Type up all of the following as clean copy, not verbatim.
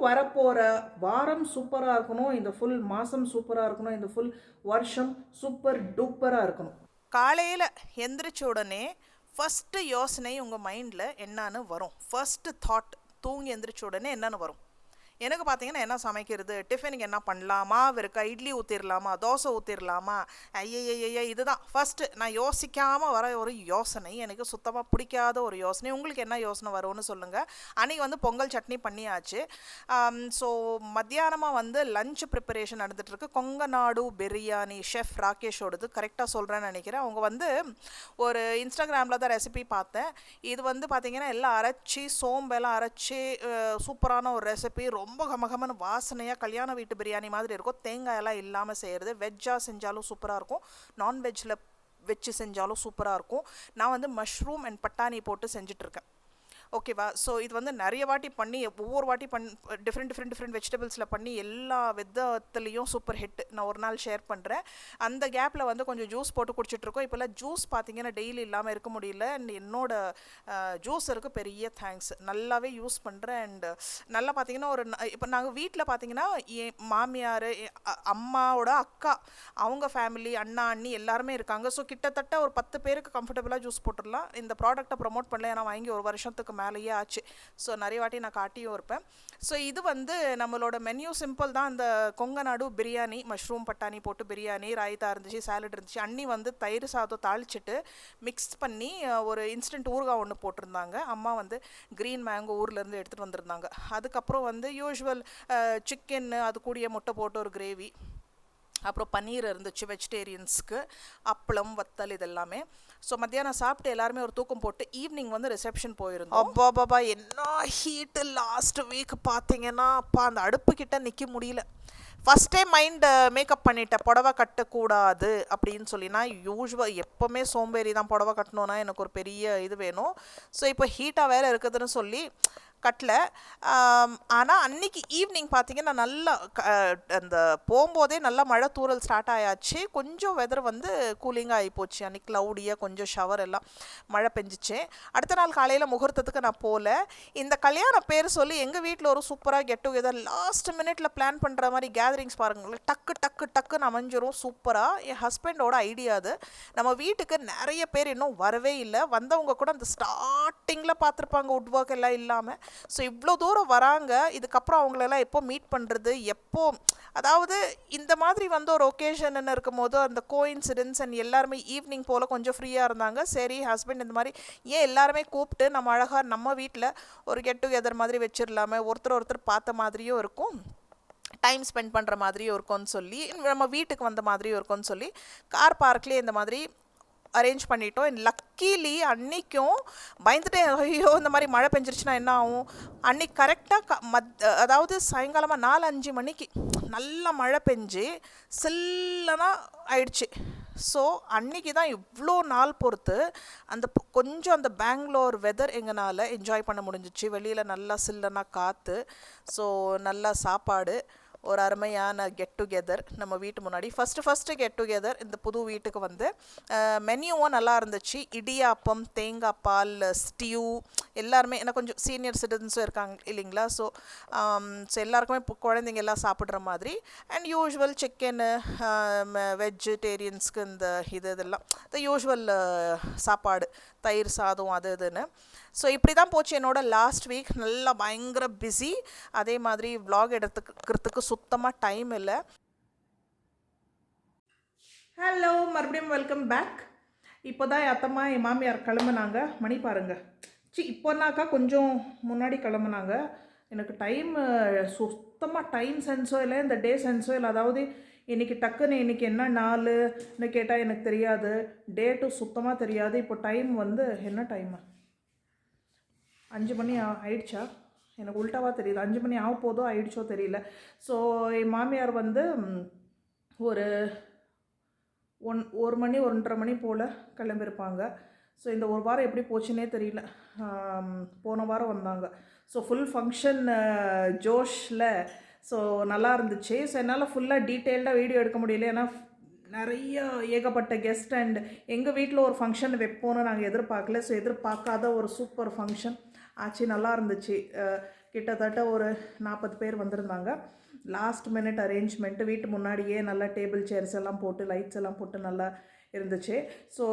வரப்போகிற வாரம் சூப்பராக இருக்கணும், இந்த ஃபுல் மாதம் சூப்பராக இருக்கணும், இந்த ஃபுல் வருஷம் சூப்பர் டூப்பராக இருக்கணும். காலையில் எந்திரிச்ச உடனே ஃபஸ்ட்டு யோசனை உங்கள் மைண்டில் என்னன்னு வரும்? ஃபஸ்ட்டு தாட் தூங்கி எந்திரிச்ச உடனே என்னென்னு வரும்? எனக்கு பார்த்தீங்கன்னா என்ன சமைக்கிறது, டிஃபனுக்கு என்ன பண்ணலாமா, இருக்கா இட்லி ஊற்றிடலாமா, தோசை ஊற்றிடலாமா, ஐயய்ய இதுதான் ஃபஸ்ட்டு நான் யோசிக்காமல் வர ஒரு யோசனை. எனக்கு சுத்தமாக பிடிக்காத ஒரு யோசனை. உங்களுக்கு என்ன யோசனை வரும்னு சொல்லுங்கள். அன்றைக்கி வந்து பொங்கல் சட்னி பண்ணியாச்சு. ஸோ மத்தியானமாக வந்து லஞ்ச் ப்ரிப்பரேஷன் நடந்துகிட்ருக்கு. கொங்கநாடு பிரியாணி ஷெஃப் ராகேஷோடது, கரெக்டாக சொல்கிறேன்னு நினைக்கிறேன். அவங்க வந்து ஒரு இன்ஸ்டாகிராமில் தான் ரெசிபி பார்த்தேன். இது வந்து பார்த்திங்கன்னா எல்லாம் அரைச்சி சோம்பெல்லாம் அரைச்சி சூப்பரான ஒரு ரெசிபி. ரொம்ப கமகமன்னு வாசனையாக கல்யாண வீட்டு பிரியாணி மாதிரி இருக்கும். தேங்காயெல்லாம் இல்லாமல் செய்கிறது. வெஜ்ஜாக செஞ்சாலும் சூப்பராக இருக்கும், நான்வெஜ்ஜில் வச்சு செஞ்சாலும் சூப்பராக இருக்கும். நான் வந்து மஷ்ரூம் அண்ட் பட்டாணி போட்டு செஞ்சிட்ருக்கேன். ஓகேவா? ஸோ இது வந்து நிறைய வாட்டி பண்ணி ஒவ்வொரு வாட்டி டிஃப்ரெண்ட் வெஜிடபிள்ஸில் பண்ணி எல்லா விதத்துலேயும் சூப்பர் ஹிட். நான் ஒரு நாள் ஷேர் பண்ணுறேன். அந்த கேப்பில் வந்து கொஞ்சம் ஜூஸ் போட்டு குடிச்சிட்ருக்கோம். இப்போல்லாம் ஜூஸ் பார்த்தீங்கன்னா டெய்லி இல்லாமல் இருக்க முடியல. அண்ட் என்னோட ஜூஸருக்கு பெரிய தேங்க்ஸ். நல்லாவே யூஸ் பண்ணுறேன். அண்டு நல்லா பார்த்தீங்கன்னா ஒரு இப்போ நாங்கள் வீட்டில் பார்த்தீங்கன்னா என் மாமியார், அம்மாவோட அக்கா, அவங்க ஃபேமிலி, அண்ணா அண்ணி எல்லாருமே இருக்காங்க. ஸோ கிட்டத்தட்ட ஒரு 10 பேருக்கு கம்ஃபர்டபுளாக ஜூஸ் போட்டுடலாம். இந்த ப்ராடக்ட்டை ப்ரமோட் பண்ணல, ஏன்னா வாங்கி ஒரு வருஷத்துக்கு மேலேயே ஆச்சு. ஸோ நிறைய வாட்டி நான் காட்டியும் இருப்பேன். ஸோ இது வந்து நம்மளோட மென்யூ சிம்பிள் தான். அந்த கொங்கநாடு பிரியாணி, மஷ்ரூம் பட்டாணி போட்டு பிரியாணி, ராய்த்தா இருந்துச்சு, சாலட் இருந்துச்சு. அண்ணி வந்து தயிர் சாதம் தாளிச்சிட்டு மிக்ஸ் பண்ணி ஒரு இன்ஸ்டன்ட் ஊறுகாய் ஒன்று போட்டிருந்தாங்க. அம்மா வந்து க்ரீன் மேங்கோ ஊர்லேருந்து எடுத்துகிட்டு வந்திருந்தாங்க. அதுக்கப்புறம் வந்து யூஷுவல் சிக்கன், அது கூடிய முட்டை போட்டு ஒரு கிரேவி, அப்புறம் பன்னீர் இருந்துச்சு வெஜிடேரியன்ஸ்க்கு, அப்பளம், வத்தல், இதெல்லாமே. ஸோ மத்தியானம் சாப்பிட்டு எல்லாருமே ஒரு தூக்கம் போட்டு ஈவினிங் வந்து ரிசப்ஷன் போயிருந்தோம். அப்பாபாபா என்ன ஹீட்டு லாஸ்ட் வீக் பார்த்தீங்கன்னா, அப்பா அந்த அடுப்புக்கிட்ட நிற்க முடியல. ஃபஸ்ட் டைம் மைண்டு மேக்கப் பண்ணிட்டேன், புடவை கட்டக்கூடாது அப்படின்னு சொல்லி. நான் யூஸ்வல் எப்போவுமே சோம்பேறி தான், புடவை கட்டணுன்னா எனக்கு ஒரு பெரிய இது வேணும். ஸோ இப்போ ஹீட்டாக வேறு இருக்குதுன்னு சொல்லி கட்டல. ஆனால் அன்றைக்கி ஈவினிங் பார்த்திங்கன்னா நல்லா அந்த போகும்போதே நல்லா மழை தூரல் ஸ்டார்ட் ஆயாச்சு. கொஞ்சம் வெதர் வந்து கூலிங்காக ஆகிப்போச்சு. அன்றைக்கி க்ளவுடியாக கொஞ்சம் ஷவர் எல்லாம் மழை பெஞ்சிச்சு. அடுத்த நாள் காலையில் முகூர்த்தத்துக்கு நான் போகல. இந்த கல்யாணம் பேர் சொல்லி எங்கள் வீட்டில் ஒரு சூப்பராக கெட் டுகெதர் லாஸ்ட் மினிட்ல பிளான் பண்ணுற மாதிரி கேதரிங்ஸ் பாருங்களேன், டக்குன்னு அமைஞ்சிரும் சூப்பராக. என் ஹஸ்பண்டோட ஐடியா அது. நம்ம வீட்டுக்கு நிறைய பேர் இன்னும் வரவே இல்லை. வந்தவங்க கூட அந்த ஸ்டார்டிங்கில் பார்த்துருப்பாங்க, உட் ஒர்க் எல்லாம் இல்லாமல். ஸோ இவ்வளோ தூரம் வராங்க. இதுக்கப்புறம் அவங்களெல்லாம் எப்போ மீட் பண்ணுறது, எப்போ, அதாவது இந்த மாதிரி வந்து ஒரு ஒகேஷன் இருக்கும் போது அந்த கோஇன்சிடென்ஸ் அண்ட் எல்லாருமே ஈவினிங் போல் கொஞ்சம் ஃப்ரீயாக இருந்தாங்க. சரி ஹஸ்பண்ட் இந்த மாதிரி ஏன் எல்லாருமே கூப்பிட்டு நம்ம அழகாக நம்ம வீட்டில் ஒரு கெட் டுகெதர் மாதிரி வச்சிடலாமே, ஒருத்தர் பார்த்த மாதிரியும் இருக்கும், டைம் ஸ்பெண்ட் பண்ணுற மாதிரியும் இருக்கும்னு சொல்லி, நம்ம வீட்டுக்கு வந்த மாதிரியும் இருக்கும்னு சொல்லி கார் பார்க்லேயே இந்த மாதிரி அரேஞ்ச் பண்ணிட்டோம். லக்கீலி அன்றைக்கும் பயந்துட்டேன், ஐயோ இந்த மாதிரி மழை பெஞ்சிருச்சுன்னா என்ன ஆகும். அன்றைக்கி கரெக்டாக அதாவது சாயங்காலமாக 4-5 மணிக்கு நல்லா மழை பெஞ்சு சில்லனா ஆயிடுச்சு. ஸோ அன்றைக்கி தான் இவ்வளோ நாள் பொறுத்து அந்த கொஞ்சம் அந்த பெங்களூர் வெதர் எங்களால் என்ஜாய் பண்ண முடிஞ்சிச்சு. வெளியில் நல்லா சில்லனா காற்று, ஸோ நல்லா சாப்பாடு, ஒரு அருமையான கெட் டுகெதர் நம்ம வீட்டு முன்னாடி. ஃபஸ்ட்டு கெட் டுகெதர் இந்த புது வீட்டுக்கு வந்து மெனியூவும் நல்லா இருந்துச்சு. இடியாப்பம், தேங்காய் பால், ஸ்டியூ, எல்லாருமே ஏன்னா கொஞ்சம் சீனியர் சிட்டிசன்ஸும் இருக்காங்க இல்லைங்களா. ஸோ எல்லாருக்குமே இப்போ குழந்தைங்க எல்லாம் சாப்பிட்ற மாதிரி. அண்ட் யூஷுவல் சிக்கனு, வெஜிடேரியன்ஸ்க்கு இந்த இதெல்லாம் இந்த யூஷுவல் சாப்பாடு, தயிர் சாதம், அது இதுன்னு. ஸோ இப்படி தான் போச்சு என்னோட லாஸ்ட் வீக். நல்லா பயங்கர பிஸி. அதே மாதிரி விலாக் எடுத்துக்கிறதுக்கு சுத்தமாக டைம் இல்லை. ஹலோ, மறுபடியும் வெல்கம் பேக். இப்போ தான் அத்தம்மா என் மாமியார் கிளம்புனாங்க. மணி பாருங்கள், இப்போனாக்கா கொஞ்சம் முன்னாடி கிளம்புனாங்க. எனக்கு டைம் சுத்தமாக டைம் சென்ஸோ இல்லை, இந்த டே சென்ஸோ இல்லை. அதாவது இன்றைக்கி டக்குன்னு இன்றைக்கி என்ன நாள்னு கேட்டால் எனக்கு தெரியாது, டேட்டும் சுத்தமாக தெரியாது. இப்போ டைம் வந்து என்ன டைமு, 5 மணி ஆயிடுச்சா, எனக்கு உல்ட்டாவாக தெரியுது. 5 மணி ஆக போதோ ஆயிடுச்சோ தெரியல. ஸோ என் மாமியார் வந்து ஒரு 1 மணி 1:30 மணி போல் கிளம்பியிருப்பாங்க. ஸோ இந்த ஒரு வாரம் எப்படி போச்சுன்னே தெரியல. போன வாரம் வந்தாங்க. ஸோ ஃபுல் ஃபங்க்ஷன் ஜோஷில். ஸோ நல்லா இருந்துச்சு. ஸோ என்னால் ஃபுல்லாக டீட்டெயில்டாக வீடியோ எடுக்க முடியல, ஏன்னா நிறைய ஏகப்பட்ட கெஸ்ட். அண்ட் எங்கள் வீட்டில் ஒரு ஃபங்க்ஷன் வைப்போன்னு நாங்கள் எதிர்பார்க்கல. ஸோ எதிர்பார்க்காத ஒரு சூப்பர் ஃபங்க்ஷன் ஆச்சு. நல்லா இருந்துச்சு. கிட்டத்தட்ட ஒரு 40 பேர் வந்திருந்தாங்க. லாஸ்ட் மினிட் அரேஞ்ச்மெண்ட்டு, வீட்டு முன்னாடியே நல்லா டேபிள் சேர்ஸ் எல்லாம் போட்டு லைட்ஸ் எல்லாம் போட்டு நல்லா இருந்துச்சு. ஸோ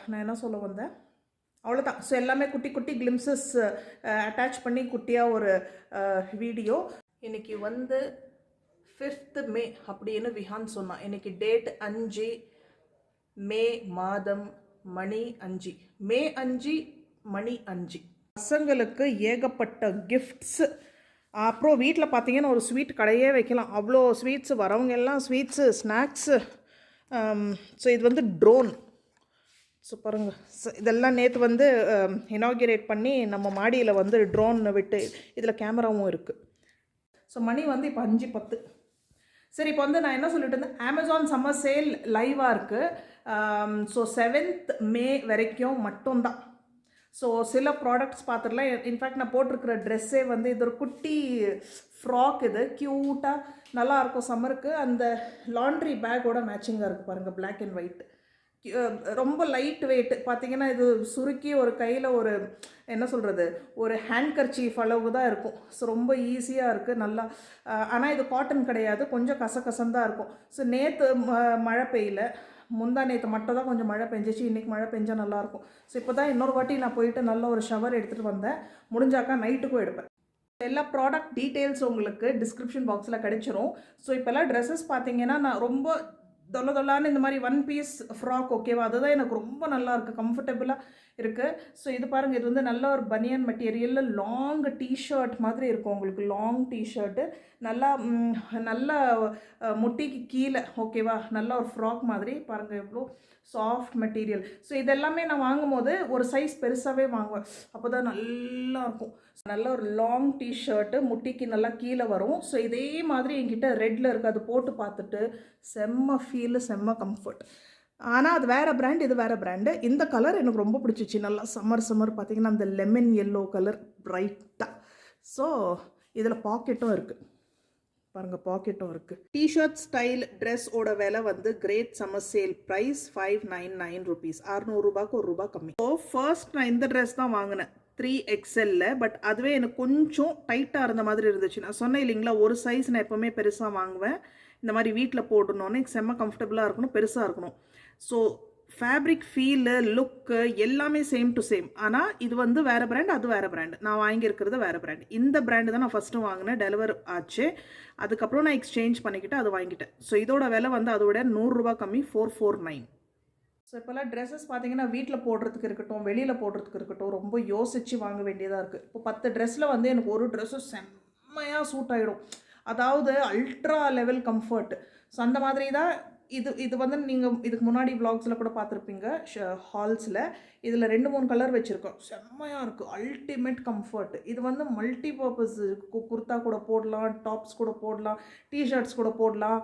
நான் என்ன சொல்ல வந்தேன், அவ்வளோதான். ஸோ எல்லாமே குட்டி குட்டி கிளிம்சஸ் அட்டாச் பண்ணி குட்டியாக ஒரு வீடியோ. இன்றைக்கி வந்து 5th மே அப்படின்னு விஹான் சொன்னான். இன்றைக்கி டேட் 5 மே மாதம் மணி 5, மே 5 மணி 5. பசங்களுக்கு ஏகப்பட்ட கிஃப்ட்ஸு. அப்புறம் வீட்டில் பார்த்தீங்கன்னா ஒரு ஸ்வீட் கடையே வைக்கலாம், அவ்வளோ ஸ்வீட்ஸு. வரவங்க எல்லாம் ஸ்வீட்ஸு, ஸ்நாக்ஸு. ஸோ இது வந்து ட்ரோன். ஸோ பாருங்கள், இதெல்லாம் நேற்று வந்து இனாகிரேட் பண்ணி நம்ம மாடியில் வந்து ட்ரோன் விட்டு, இதில் கேமராவும் இருக்குது. ஸோ மணி வந்து இப்போ 5:10. சரி, இப்போ வந்து நான் என்ன சொல்லிட்டு இருந்தேன், அமேசான் சம்மர் சேல் லைவாக இருக்குது. ஸோ 7th மே வரைக்கும் மட்டும்தான். ஸோ சில ப்ராடக்ட்ஸ் பார்த்துடலாம். இன்ஃபேக்ட் நான் போட்டிருக்கிற ட்ரெஸ்ஸே வந்து இது ஒரு குட்டி ஃப்ராக், இது க்யூட்டாக நல்லாயிருக்கும் சம்மருக்கு. அந்த லாண்ட்ரி பேக்கோட மேட்சிங்காக இருக்குது பாருங்கள், பிளாக் அண்ட் ஒயிட். ரொம்ப லைட் வெயிட். பார்த்தீங்கன்னா இது சுருக்கி ஒரு கையில் ஒரு என்ன சொல்கிறது, ஒரு ஹேண்ட்கர்ச்சீஃப் அளவு தான் இருக்கும். ஸோ ரொம்ப ஈஸியாக இருக்குது நல்லா. ஆனால் இது காட்டன் கிடையாது, கொஞ்சம் கசகசந்தான் இருக்கும். ஸோ நேற்று மழை பெய்யல, முந்தா நேற்று மட்டும் தான் கொஞ்சம் மழை பெஞ்சிச்சு. இன்றைக்கி மழை பெஞ்சால் நல்லாயிருக்கும். ஸோ இப்போ தான் இன்னொரு வாட்டி நான் போயிட்டு நல்ல ஒரு ஷவர் எடுத்துகிட்டு வந்தேன். முடிஞ்சாக்கா நைட்டுக்கும் எடுப்பேன். எல்லா ப்ராடக்ட் டீட்டெயில்ஸ் உங்களுக்கு டிஸ்கிரிப்ஷன் பாக்ஸில் கிடைச்சிரும். ஸோ இப்போல்லாம் ட்ரெஸ்ஸஸ் பார்த்தீங்கன்னா நான் ரொம்ப தொல்லான்னு இந்த மாதிரி 1 பீஸ் ஃப்ராக் ஓகேவா, அதுதான் எனக்கு ரொம்ப நல்லா இருக்குது, கம்ஃபர்டபுளாக இருக்குது. ஸோ இது பாருங்கள், இது வந்து நல்ல ஒரு பனியன் மெட்டீரியலில் லாங் டிஷர்ட் மாதிரி இருக்கும் உங்களுக்கு. லாங் டிஷர்ட்டு நல்லா நல்லா முட்டிக்கு கீழே ஓகேவா, நல்ல ஒரு ஃப்ராக் மாதிரி பாருங்கள், எவ்வளோ சாஃப்ட் மெட்டீரியல். ஸோ இதெல்லாமே நான் வாங்கும்போது ஒரு சைஸ் பெருசாகவே வாங்குவேன், அப்போ தான் நல்லா இருக்கும். நல்ல ஒரு லாங் டிஷர்ட்டு முட்டிக்கு நல்லா கீழே வரும். ஸோ இதே மாதிரி என்கிட்ட ரெட்டில் இருக்குது, அது போட்டு பார்த்துட்டு செம்ம ஃபீலு, செம்ம கம்ஃபர்ட். ஆனால் அது வேறு பிராண்ட், இது வேறு பிராண்டு. இந்த கலர் எனக்கு ரொம்ப பிடிச்சிச்சு. நல்லா சம்மர் பார்த்தீங்கன்னா அந்த லெமன் எல்லோ கலர் பிரைட்டாக. ஸோ இதில் பாக்கெட்டும் இருக்குது பாருங்கள், பாக்கெட்டும் இருக்குது. டிஷர்ட் ஸ்டைல் ட்ரெஸ்ஸோட விலை வந்து great summer sale price 599 rupees, 600 ரூபாய்க்கு ₹1 கம்மி. ஸோ ஃபர்ஸ்ட் நான் இந்த ட்ரெஸ் தான் வாங்கினேன் 3XL. பட் அதுவே எனக்கு கொஞ்சம் டைட்டாக இருந்த மாதிரி இருந்துச்சு. நான் சொன்னேன் இல்லைங்களா, ஒரு சைஸ் நான் எப்போவுமே பெருசாக வாங்குவேன். இந்த மாதிரி வீட்டில் போடணுன்னு செம்ம கம்ஃபர்டபுளாக இருக்கணும், பெருசாக இருக்கணும். ஸோ ஃபேப்ரிக் ஃபீலு, லுக்கு எல்லாமே சேம் டு சேம். ஆனால் இது வந்து வேறு பிராண்ட், அது வேறு பிராண்டு. நான் வாங்கியிருக்கிறது வேறு பிராண்ட். இந்த பிராண்டு தான் நான் ஃபஸ்ட்டு வாங்கினேன், டெலிவர் ஆச்சு. அதுக்கப்புறம் நான் எக்ஸ்சேஞ்ச் பண்ணிக்கிட்டு அதை வாங்கிட்டேன். ஸோ இதோட விலை வந்து அதோட ₹100 கம்மி, 449. ஸோ இப்போல்லாம் ட்ரெஸ்ஸஸ் பார்த்தீங்கன்னா வீட்டில் போடுறதுக்கு இருக்கட்டும், வெளியில் போடுறதுக்கு இருக்கட்டும், ரொம்ப யோசித்து வாங்க வேண்டியதாக இருக்குது. இப்போ 10 ட்ரெஸ்ஸில் வந்து எனக்கு ஒரு ட்ரெஸ்ஸு செம்மையாக சூட் ஆகிடும். அதாவது அல்ட்ரா லெவல் கம்ஃபர்ட். ஸோ அந்த மாதிரி தான் இது வந்து நீங்கள் இதுக்கு முன்னாடி விளாக்ஸில் கூட பார்த்துருப்பீங்க, ஹால்ஸில். இதில் 2-3 கலர் வச்சுருக்கோம், செம்மையாக இருக்குது, அல்டிமேட் கம்ஃபர்ட். இது வந்து மல்டி பர்பஸ், குர்த்தா கூட போடலாம், டாப்ஸ் கூட போடலாம், டிஷர்ட்ஸ் கூட போடலாம்,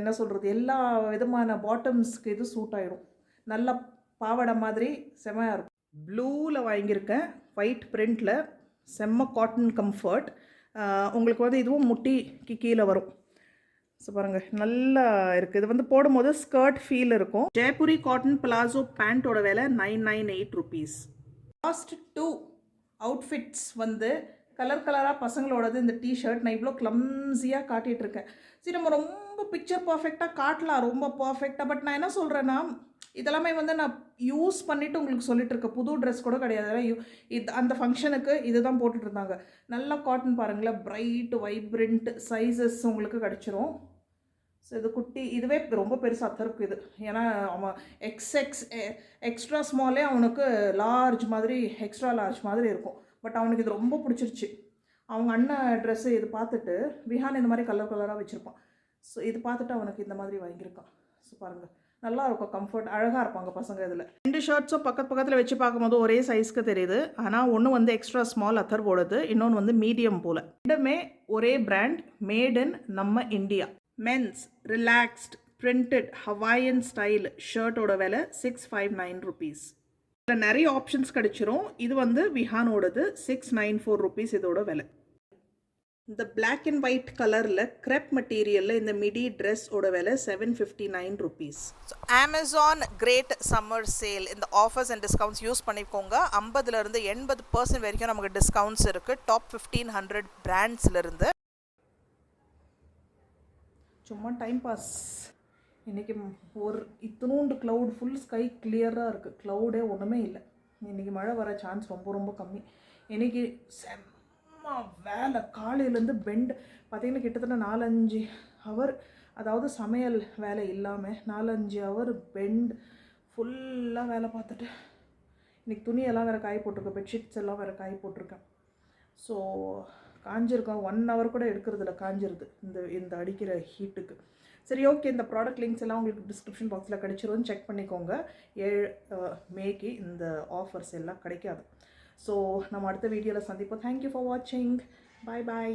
என்ன சொல்கிறது, எல்லா விதமான பாட்டம்ஸ்க்கு இது சூட் ஆகிடும். நல்லா பாவாடை மாதிரி செம்மையாக இருக்கும். ப்ளூவில் வாங்கியிருக்கேன், ஒயிட் பிரிண்டில், செம்ம காட்டன் கம்ஃபர்ட். உங்களுக்கு வந்து இதுவும் முட்டிக்கு கீழே வரும். ஸோ பாருங்கள், நல்லா இருக்குது. இது வந்து போடும்போது ஸ்கர்ட் ஃபீல் இருக்கும். ஜெய்ப்பூரி காட்டன் பிளாசோ பேண்ட்டோட விலை 998 rupees. லாஸ்ட் 2 அவுட்ஃபிட்ஸ் வந்து கலராக பசங்களோடது. இந்த டிஷர்ட் நான் இவ்வளோ கிளம்ஸியாக காட்டிகிட்ருக்கேன். சரி, நம்ம ரொம்ப பிக்சர் பர்ஃபெக்டாக காட்டலாம், ரொம்ப பர்ஃபெக்டாக. பட் நான் என்ன சொல்கிறேன்னா, இதெல்லாமே வந்து நான் யூஸ் பண்ணிவிட்டு உங்களுக்கு சொல்லிட்டு இருக்கேன். புது ட்ரெஸ் கூட கிடையாது. இது அந்த ஃபங்க்ஷனுக்கு இது தான் போட்டுட்டு இருந்தாங்க. நல்லா காட்டன் பாருங்களேன், பிரைட் வைப்ரண்ட் சைஸஸ் உங்களுக்கு கிடச்சிரும். ஸோ இது குட்டி, இதுவே ரொம்ப பெருசாக தான் இருக்குது இது. ஏன்னா அவன் எக்ஸ்ட்ரா ஸ்மாலே அவனுக்கு லார்ஜ் மாதிரி, எக்ஸ்ட்ரா லார்ஜ் மாதிரி இருக்கும். பட் அவனுக்கு இது ரொம்ப பிடிச்சிருச்சு. அவங்க அண்ணன் ட்ரெஸ்ஸு இது பார்த்துட்டு, விஹான் இந்த மாதிரி கலராக வச்சுருப்பான். ஸோ இது பார்த்துட்டு அவனுக்கு இந்த மாதிரி வாங்கியிருக்கான். ஸோ பாருங்கள், நல்லா இருக்கும், கம்ஃபர்ட், அழகாக இருப்பாங்க பசங்க இதில். 2 ஷர்ட்ஸும் பக்கத்தில் வச்சு பார்க்கும்போது ஒரே சைஸ்க்கு தெரியுது. ஆனால் ஒன்று வந்து எக்ஸ்ட்ரா ஸ்மால் அத்தர் போடுது, இன்னொன்று வந்து மீடியம் போல். ரெண்டுமே ஒரே பிராண்ட், மேட் இன் நம்ம India. Men's relaxed printed Hawaiian style ஷர்ட்டோட விலை 659 rupees. இதில் நிறைய ஆப்ஷன்ஸ் கிடச்சிரும். இது வந்து விஹானோடது 694 rupees இதோட விலை. இந்த Black and white கலரில் crepe மெட்டீரியலில் இந்த மிடி ட்ரெஸ்ஸோட விலை 759 rupees. So Amazon great summer sale இந்த ஆஃபர்ஸ் அண்ட் டிஸ்கவுண்ட்ஸ் யூஸ் பண்ணிக்கோங்க. 50லேருந்து 80% வரைக்கும் நமக்கு டிஸ்கவுண்ட்ஸ் இருக்குது டாப் 1500 பிராண்ட்ஸ்லேருந்து. சும்மா டைம் பாஸ். இன்றைக்கி ஒரு இத்தினூண்டு க்ளவுட், ஃபுல் ஸ்கை கிளியராக இருக்குது, க்ளவுடே ஒன்றுமே இல்லை. இன்றைக்கி மழை வர சான்ஸ் ரொம்ப ரொம்ப கம்மி. இன்றைக்கி செம்ம வேலை, காலையிலேருந்து பெண்ட் பார்த்திங்கன்னா கிட்டத்தட்ட 4-5 ஹவர், அதாவது சமையல் வேலை இல்லாமல் 4-5 ஹவர் பெண்ட் ஃபுல்லாக வேலை பார்த்துட்டு இன்றைக்கி துணியெல்லாம் வேறு காய போட்டிருக்கேன், பெட்ஷீட்ஸ் எல்லாம் வேறு காய போட்டிருக்கேன். ஸோ காஞ்சிருக்கோம், 1 hour கூட எடுக்கிறதில்ல, காஞ்சிருது இந்த அடிக்கிற ஹீட்டுக்கு. சரி, ஓகே, இந்த ப்ராடக்ட் லிங்க்ஸ் எல்லாம் உங்களுக்கு டிஸ்கிரிப்ஷன் பாக்ஸில் கிடைச்சிரும்னு செக் பண்ணிக்கோங்க. 7 மேக்கு இந்த ஆஃபர்ஸ் எல்லாம் கிடைக்காது. ஸோ நம்ம அடுத்த வீடியோவில் சந்திப்போம். தேங்க்யூ ஃபார் வாட்சிங். பாய் பாய்.